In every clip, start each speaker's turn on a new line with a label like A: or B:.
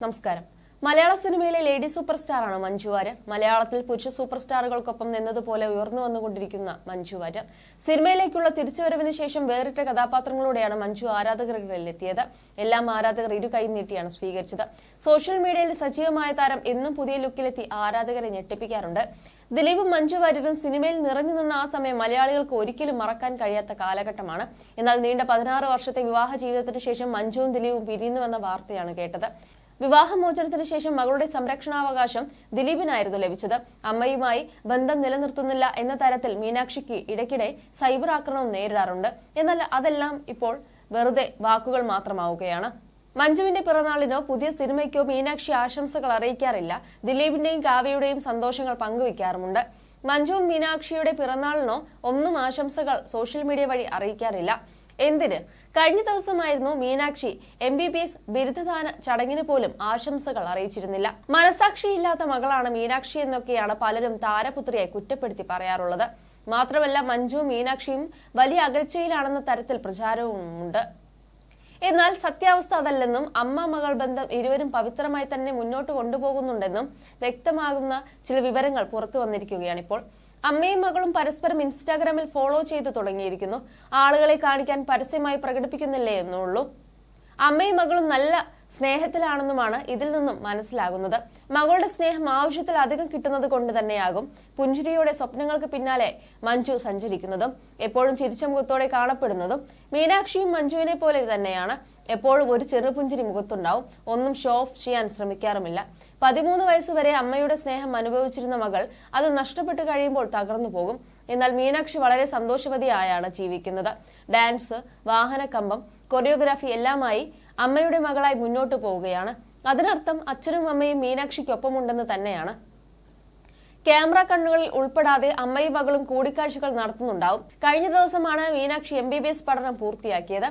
A: നമസ്കാരം. മലയാള സിനിമയിലെ lady super സ്റ്റാറാണ് Manju Warrier. മലയാളത്തിൽ പുരുഷ സൂപ്പർ സ്റ്റാറുകൾക്കൊപ്പം നിന്നതുപോലെ ഉയർന്നു വന്നുകൊണ്ടിരിക്കുന്ന മഞ്ജു വാര്യർ സിനിമയിലേക്കുള്ള തിരിച്ചുവരവിന് ശേഷം വേറിട്ട കഥാപാത്രങ്ങളോടെയാണ് മഞ്ജു ആരാധകരിലെത്തിയത്. എല്ലാം ആരാധകർ ഇരു കൈ നീട്ടിയാണ് സ്വീകരിച്ചത്. സോഷ്യൽ മീഡിയയിൽ സജീവമായ താരം എന്നും പുതിയ ലുക്കിലെത്തി ആരാധകരെ ഞെട്ടിപ്പിക്കാറുണ്ട്. ദിലീപും മഞ്ജു വാര്യരും സിനിമയിൽ നിറഞ്ഞു നിന്ന ആ സമയം മലയാളികൾക്ക് ഒരിക്കലും മറക്കാൻ കഴിയാത്ത കാലഘട്ടമാണ്. എന്നാൽ നീണ്ട 16 വർഷത്തെ വിവാഹ ജീവിതത്തിന് ശേഷം മഞ്ജുവും ദിലീപും പിരിയുന്നുവെന്ന വാർത്തയാണ് കേട്ടത്. വിവാഹമോചനത്തിന് ശേഷം മകളുടെ സംരക്ഷണാവകാശം ദിലീപിനായിരുന്നു ലഭിച്ചത്. അമ്മയുമായി ബന്ധം നിലനിർത്തുന്നില്ല എന്ന തരത്തിൽ മീനാക്ഷിക്ക് ഇടയ്ക്കിടെ സൈബർ ആക്രമണം നേരിടാറുണ്ട്. എന്നാൽ അതെല്ലാം ഇപ്പോൾ വെറുതെ വാക്കുകൾ മാത്രമാവുകയാണ്. മഞ്ജുവിന്റെ പിറന്നാളിനോ പുതിയ സിനിമയ്ക്കോ മീനാക്ഷി ആശംസകൾ അറിയിക്കാറില്ല. ദിലീപിന്റെയും കാവ്യയുടെയും സന്തോഷങ്ങൾ പങ്കുവയ്ക്കാറുമുണ്ട്. മഞ്ജുവും മീനാക്ഷിയുടെ പിറന്നാളിനോ ഒന്നും ആശംസകൾ സോഷ്യൽ മീഡിയ വഴി അറിയിക്കാറില്ല. എന്തിന്? കഴിഞ്ഞ ദിവസമായിരുന്നു മീനാക്ഷി MBBS ബിരുദദാന ചടങ്ങിന് പോലും ആശംസകൾ അറിയിച്ചിരുന്നില്ല. മനസാക്ഷിയില്ലാത്ത മകളാണ് മീനാക്ഷി എന്നൊക്കെയാണ് പലരും താരപുത്രിയായി കുറ്റപ്പെടുത്തി പറയാറുള്ളത്. മാത്രമല്ല മഞ്ജുവും മീനാക്ഷിയും വലിയ അകൽച്ചയിലാണെന്ന തരത്തിൽ പ്രചാരവുമുണ്ട്. എന്നാൽ സത്യാവസ്ഥ അതല്ലെന്നും അമ്മ മകൾ ബന്ധം ഇരുവരും പവിത്രമായി തന്നെ മുന്നോട്ട് കൊണ്ടുപോകുന്നുണ്ടെന്നും വ്യക്തമാകുന്ന ചില വിവരങ്ങൾ പുറത്തു വന്നിരിക്കുകയാണിപ്പോൾ. അമ്മയും മകളും പരസ്പരം ഇൻസ്റ്റാഗ്രാമിൽ ഫോളോ ചെയ്തു തുടങ്ങിയിരിക്കുന്നു. ആളുകളെ കാണിക്കാൻ പരസ്യമായി പ്രകടിപ്പിക്കുന്നില്ലേ എന്നുള്ളൂ. അമ്മയും മകളും നല്ല സ്നേഹത്തിലാണെന്നുമാണ് ഇതിൽ നിന്നും മനസ്സിലാകുന്നത്. മകളുടെ സ്നേഹം ആവശ്യത്തിലധികം കിട്ടുന്നത് കൊണ്ട് തന്നെയാകും പുഞ്ചിരിയോടെ സ്വപ്നങ്ങൾക്ക് പിന്നാലെ മഞ്ജു സഞ്ചരിക്കുന്നതും എപ്പോഴും ചിരിച്ച മുഖത്തോടെ കാണപ്പെടുന്നതും. മീനാക്ഷിയും മഞ്ജുവിനെ പോലെ തന്നെയാണ്. എപ്പോഴും ഒരു ചെറുപുഞ്ചിരി മുഖത്തുണ്ടാവും. ഒന്നും ഷോ ഓഫ് ചെയ്യാൻ ശ്രമിക്കാറുമില്ല. 13 വയസ്സുവരെ അമ്മയുടെ സ്നേഹം അനുഭവിച്ചിരുന്ന മകൾ അത് നഷ്ടപ്പെട്ടു കഴിയുമ്പോൾ തകർന്നു പോകും. എന്നാൽ മീനാക്ഷി വളരെ സന്തോഷവതിയായാണ് ജീവിക്കുന്നത്. ഡാൻസ്, വാഹനക്കമ്പം, കൊറിയോഗ്രാഫി എല്ലാമായി അമ്മയുടെ മകളായി മുന്നോട്ട് പോവുകയാണ്. അതിനർത്ഥം അച്ഛനും അമ്മയും മീനാക്ഷിക്കൊപ്പമുണ്ടെന്ന് തന്നെയാണ്. ക്യാമറ കണ്ണുകളിൽ ഉൾപ്പെടാതെ അമ്മയും മകളും കൂടിക്കാഴ്ചകൾ നടത്തുന്നുണ്ടാവും. കഴിഞ്ഞ ദിവസമാണ് മീനാക്ഷി MBBS പഠനം പൂർത്തിയാക്കിയത്.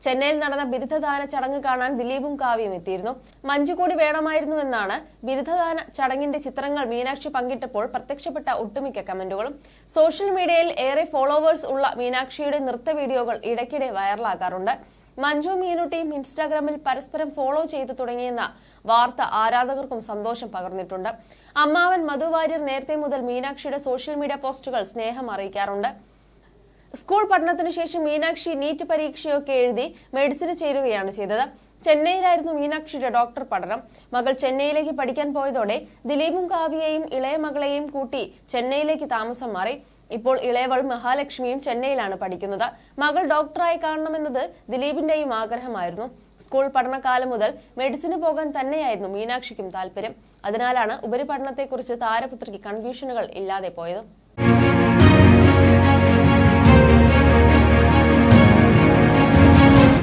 A: ചെന്നൈയിൽ നടന്ന ബിരുദദാന ചടങ്ങ് കാണാൻ ദിലീപും കാവ്യയും എത്തിയിരുന്നു. മഞ്ജു കൂടി വേണമായിരുന്നുവെന്നാണ് ബിരുദദാന ചടങ്ങിന്റെ ചിത്രങ്ങൾ മീനാക്ഷി പങ്കിട്ടപ്പോൾ പ്രത്യക്ഷപ്പെട്ട ഒട്ടുമിക്ക കമന്റുകളും. സോഷ്യൽ മീഡിയയിൽ ഏറെ ഫോളോവേഴ്സ് ഉള്ള മീനാക്ഷിയുടെ നൃത്ത വീഡിയോകൾ ഇടയ്ക്കിടെ വൈറലാകാറുണ്ട്. മഞ്ജു മീനുട്ടിയും ഇൻസ്റ്റാഗ്രാമിൽ പരസ്പരം ഫോളോ ചെയ്തു തുടങ്ങിയെന്ന വാർത്ത ആരാധകർക്കും സന്തോഷം പകർന്നിട്ടുണ്ട്. അമ്മാവൻ മധു വാര്യർ നേരത്തെ മുതൽ മീനാക്ഷിയുടെ സോഷ്യൽ മീഡിയ പോസ്റ്റുകൾ സ്നേഹം അറിയിക്കാറുണ്ട്. സ്കൂൾ പഠനത്തിന് ശേഷം മീനാക്ഷി നീറ്റ് പരീക്ഷയൊക്കെ എഴുതി മെഡിസിന് ചേരുകയാണ് ചെയ്തത്. ചെന്നൈയിലായിരുന്നു മീനാക്ഷിയുടെ ഡോക്ടർ പഠനം. മകൾ ചെന്നൈയിലേക്ക് പഠിക്കാൻ പോയതോടെ ദിലീപും കാവ്യയെയും ഇളയ മകളെയും കൂട്ടി ചെന്നൈയിലേക്ക് താമസം മാറി. ഇപ്പോൾ ഇളയവൾ മഹാലക്ഷ്മിയും ചെന്നൈയിലാണ് പഠിക്കുന്നത്. മകൾ ഡോക്ടറായി കാണണമെന്നത് ദിലീപിന്റെയും ആഗ്രഹമായിരുന്നു. സ്കൂൾ പഠനകാലം മുതൽ മെഡിസിന് പോകാൻ തന്നെയായിരുന്നു മീനാക്ഷിക്കും താല്പര്യം. അതിനാലാണ് ഉപരിപഠനത്തെക്കുറിച്ച് താരപുത്രിക്ക് കൺഫ്യൂഷനുകൾ ഇല്ലാതെ പോയത്.